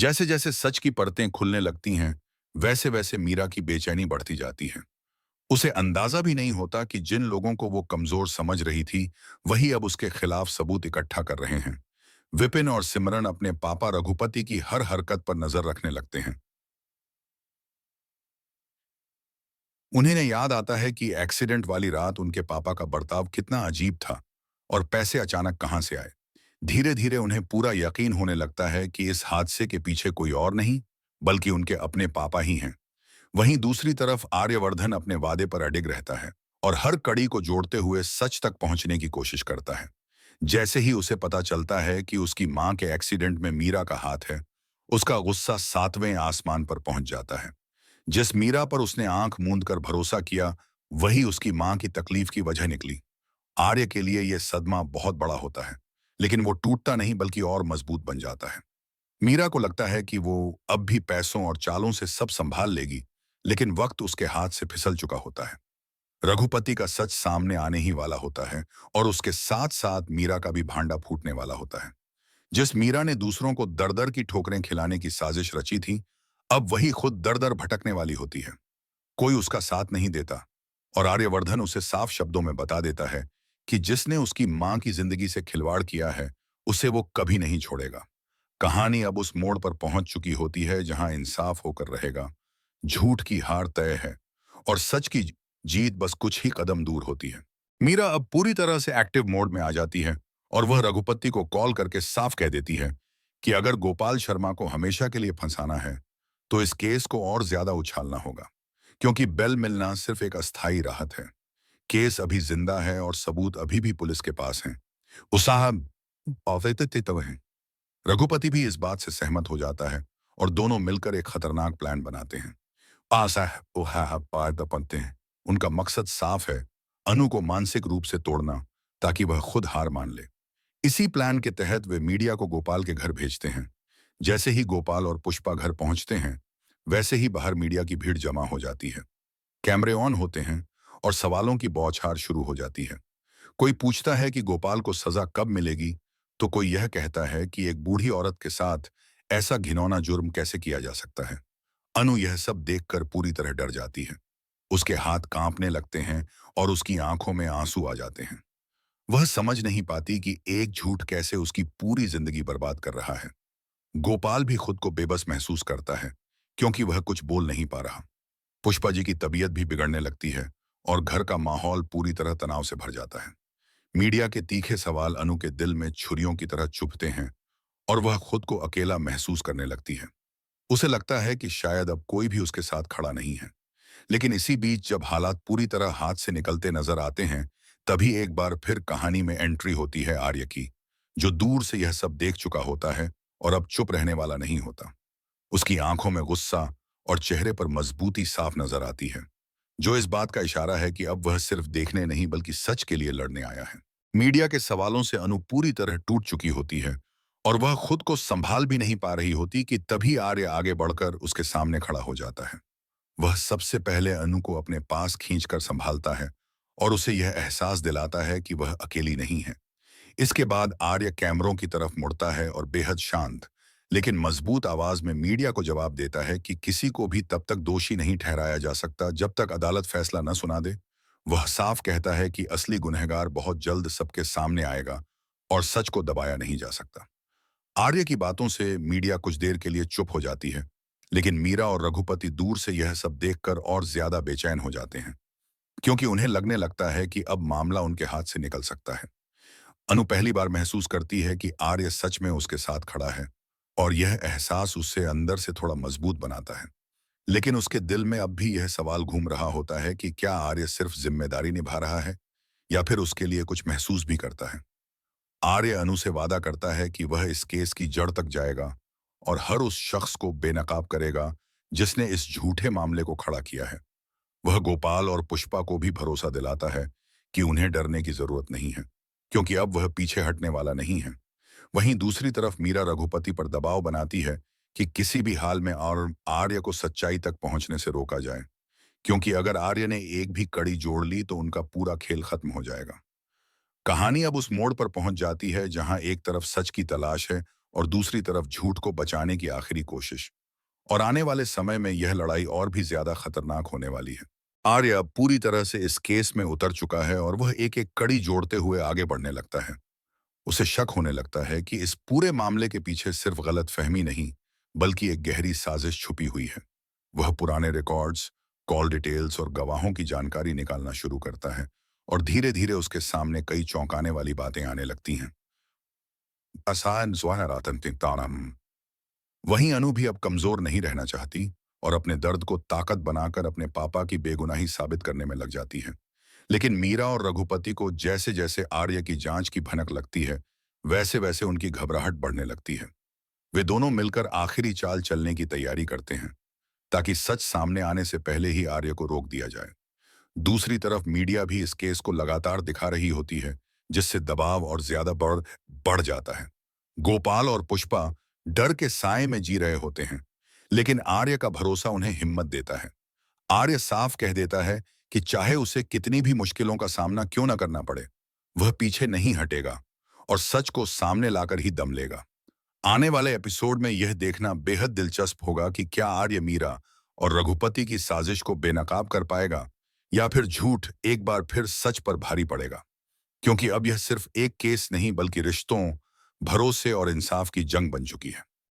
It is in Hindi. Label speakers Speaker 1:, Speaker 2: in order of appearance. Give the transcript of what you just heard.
Speaker 1: जैसे जैसे सच की परतें खुलने लगती हैं, वैसे वैसे मीरा की बेचैनी बढ़ती जाती है। उसे अंदाजा भी नहीं होता कि जिन लोगों को वो कमजोर समझ रही थी, वही अब उसके खिलाफ सबूत इकट्ठा कर रहे हैं। विपिन और सिमरन अपने पापा रघुपति की हर हरकत पर नजर रखने लगते हैं। उन्हें याद आता है कि एक्सीडेंट वाली रात उनके पापा का बर्ताव कितना अजीब था और पैसे अचानक कहां से आए। धीरे धीरे उन्हें पूरा यकीन होने लगता है कि इस हादसे के पीछे कोई और नहीं, बल्कि उनके अपने पापा ही हैं। वहीं दूसरी तरफ आर्यवर्धन अपने वादे पर अडिग रहता है और हर कड़ी को जोड़ते हुए सच तक पहुंचने की कोशिश करता है। जैसे ही उसे पता चलता है कि उसकी मां के एक्सीडेंट में मीरा का हाथ है, उसका गुस्सा सातवें आसमान पर पहुंच जाता है। जिस मीरा पर उसने आंख मूंद कर भरोसा किया, वही उसकी मां की तकलीफ की वजह निकली। आर्य के लिए यह सदमा बहुत बड़ा होता है, लेकिन वो टूटता नहीं बल्कि और मजबूत बन जाता है। मीरा को लगता है कि वो अब भी पैसों और चालों से सब संभाल लेगी, लेकिन वक्त उसके हाथ से फिसल चुका होता है। रघुपति का सच सामने आने ही वाला होता है और उसके साथ साथ मीरा का भी भांडा फूटने वाला होता है। जिस मीरा ने दूसरों को दर दर की ठोकरें खिलाने की साजिश रची थी, अब वही खुद दर दर भटकने वाली होती है। कोई उसका साथ नहीं देता और आर्यवर्धन उसे साफ शब्दों में बता देता है कि जिसने उसकी मां की जिंदगी से खिलवाड़ किया है, उसे वो कभी नहीं छोड़ेगा। कहानी अब उस मोड़ पर पहुंच चुकी होती है जहां इंसाफ होकर रहेगा, झूठ की हार तय है और सच की जीत बस कुछ ही कदम दूर होती है। मीरा अब पूरी तरह से एक्टिव मोड में आ जाती है और वह रघुपति को कॉल करके साफ कह देती है कि अगर गोपाल शर्मा को हमेशा के लिए फंसाना है, तो इस केस को और ज्यादा उछालना होगा, क्योंकि बेल मिलना सिर्फ एक अस्थायी राहत है। केस अभी जिंदा है और सबूत अभी भी पुलिस के पास हैं। उसाहब हैं। रघुपति भी इस बात से सहमत हो जाता है और दोनों मिलकर एक खतरनाक प्लान बनाते हैं। बनते हैं। उनका मकसद साफ है, अनु को मानसिक रूप से तोड़ना, ताकि वह खुद हार मान ले। इसी प्लान के तहत वे मीडिया को गोपाल के घर भेजते हैं। जैसे ही गोपाल और पुष्पा घर पहुंचते हैं, वैसे ही बाहर मीडिया की भीड़ जमा हो जाती है। कैमरे ऑन होते हैं और सवालों की बौछार शुरू हो जाती है। कोई पूछता है कि गोपाल को सजा कब मिलेगी, तो कोई यह कहता है कि एक बूढ़ी औरत के साथ ऐसा घिनौना जुर्म कैसे किया जा सकता है। अनु यह सब देखकर पूरी तरह डर जाती है। उसके हाथ कांपने लगते हैं और उसकी आंखों में आंसू आ जाते हैं। वह समझ नहीं पाती कि एक झूठ कैसे उसकी पूरी जिंदगी बर्बाद कर रहा है। गोपाल भी खुद को बेबस महसूस करता है, क्योंकि वह कुछ बोल नहीं पा रहा। पुष्पा जी की तबीयत भी बिगड़ने लगती है और घर का माहौल पूरी तरह तनाव से भर जाता है। मीडिया के तीखे सवाल अनु के दिल में छुरियों की तरह चुभते हैं और वह खुद को अकेला महसूस करने लगती है। उसे लगता है कि शायद अब कोई भी उसके साथ खड़ा नहीं है। लेकिन इसी बीच जब हालात पूरी तरह हाथ से निकलते नजर आते हैं, तभी एक बार फिर कहानी में एंट्री होती है आर्य की, जो दूर से यह सब देख चुका होता है और अब चुप रहने वाला नहीं होता। उसकी आंखों में गुस्सा और चेहरे पर मजबूती साफ नजर आती है, जो इस बात का इशारा है कि अब वह सिर्फ देखने नहीं बल्कि सच के लिए लड़ने आया है। मीडिया के सवालों से अनु पूरी तरह टूट चुकी होती है और वह खुद को संभाल भी नहीं पा रही होती कि तभी आर्य आगे बढ़कर उसके सामने खड़ा हो जाता है। वह सबसे पहले अनु को अपने पास खींचकर संभालता है और उसे यह एहसास दिलाता है कि वह अकेली नहीं है। इसके बाद आर्य कैमरों की तरफ मुड़ता है और बेहद शांत लेकिन मजबूत आवाज में मीडिया को जवाब देता है कि किसी को भी तब तक दोषी नहीं ठहराया जा सकता जब तक अदालत फैसला न सुना दे। वह साफ कहता है कि असली गुनहगार बहुत जल्द सबके सामने आएगा और सच को दबाया नहीं जा सकता। आर्य की बातों से मीडिया कुछ देर के लिए चुप हो जाती है, लेकिन मीरा और रघुपति दूर से यह सब देखकर और ज्यादा बेचैन हो जाते हैं, क्योंकि उन्हें लगने लगता है कि अब मामला उनके हाथ से निकल सकता है। अनु पहली बार महसूस करती है कि आर्य सच में उसके साथ खड़ा है और यह एहसास उसे अंदर से थोड़ा मजबूत बनाता है। लेकिन उसके दिल में अब भी यह सवाल घूम रहा होता है कि क्या आर्य सिर्फ जिम्मेदारी निभा रहा है या फिर उसके लिए कुछ महसूस भी करता है। आर्य अनु से वादा करता है कि वह इस केस की जड़ तक जाएगा और हर उस शख्स को बेनकाब करेगा जिसने इस झूठे मामले को खड़ा किया है। वह गोपाल और पुष्पा को भी भरोसा दिलाता है कि उन्हें डरने की जरूरत नहीं है, क्योंकि अब वह पीछे हटने वाला नहीं है। वहीं दूसरी तरफ मीरा रघुपति पर दबाव बनाती है कि किसी भी हाल में और आर्य को सच्चाई तक पहुंचने से रोका जाए, क्योंकि अगर आर्य ने एक भी कड़ी जोड़ ली तो उनका पूरा खेल खत्म हो जाएगा। कहानी अब उस मोड़ पर पहुंच जाती है जहां एक तरफ सच की तलाश है और दूसरी तरफ झूठ को बचाने की आखिरी कोशिश। और आने वाले समय में यह लड़ाई और भी ज्यादा खतरनाक होने वाली है। आर्य अब पूरी तरह से इस केस में उतर चुका है और वह एक एक कड़ी जोड़ते हुए आगे बढ़ने लगता है। उसे शक होने लगता है कि इस पूरे मामले के पीछे सिर्फ गलतफहमी नहीं, बल्कि एक गहरी साजिश छुपी हुई है। वह पुराने रिकॉर्ड्स, कॉल डिटेल्स और गवाहों की जानकारी निकालना शुरू करता है और धीरे धीरे उसके सामने कई चौंकाने वाली बातें आने लगती हैं। आसान तानम। वहीं अनु भी अब कमजोर नहीं रहना चाहती और अपने दर्द को ताकत बनाकर अपने पापा की बेगुनाही साबित करने में लग जाती है। लेकिन मीरा और रघुपति को जैसे जैसे आर्य की जांच की भनक लगती है, वैसे वैसे उनकी घबराहट बढ़ने लगती है। वे दोनों मिलकर आखिरी चाल चलने की तैयारी करते हैं, ताकि सच सामने आने से पहले ही आर्य को रोक दिया जाए। दूसरी तरफ मीडिया भी इस केस को लगातार दिखा रही होती है, जिससे दबाव और ज्यादा बढ़ बढ़ जाता है। गोपाल और पुष्पा डर के साए में जी रहे होते हैं, लेकिन आर्य का भरोसा उन्हें हिम्मत देता है। आर्य साफ कह देता है कि चाहे उसे कितनी भी मुश्किलों का सामना क्यों न करना पड़े, वह पीछे नहीं हटेगा और सच को सामने लाकर ही दम लेगा। आने वाले एपिसोड में यह देखना बेहद दिलचस्प होगा कि क्या आर्य मीरा और रघुपति की साजिश को बेनकाब कर पाएगा, या फिर झूठ एक बार फिर सच पर भारी पड़ेगा। क्योंकि अब यह सिर्फ एक केस नहीं, बल्कि रिश्तों, भरोसे और इंसाफ की जंग बन चुकी है।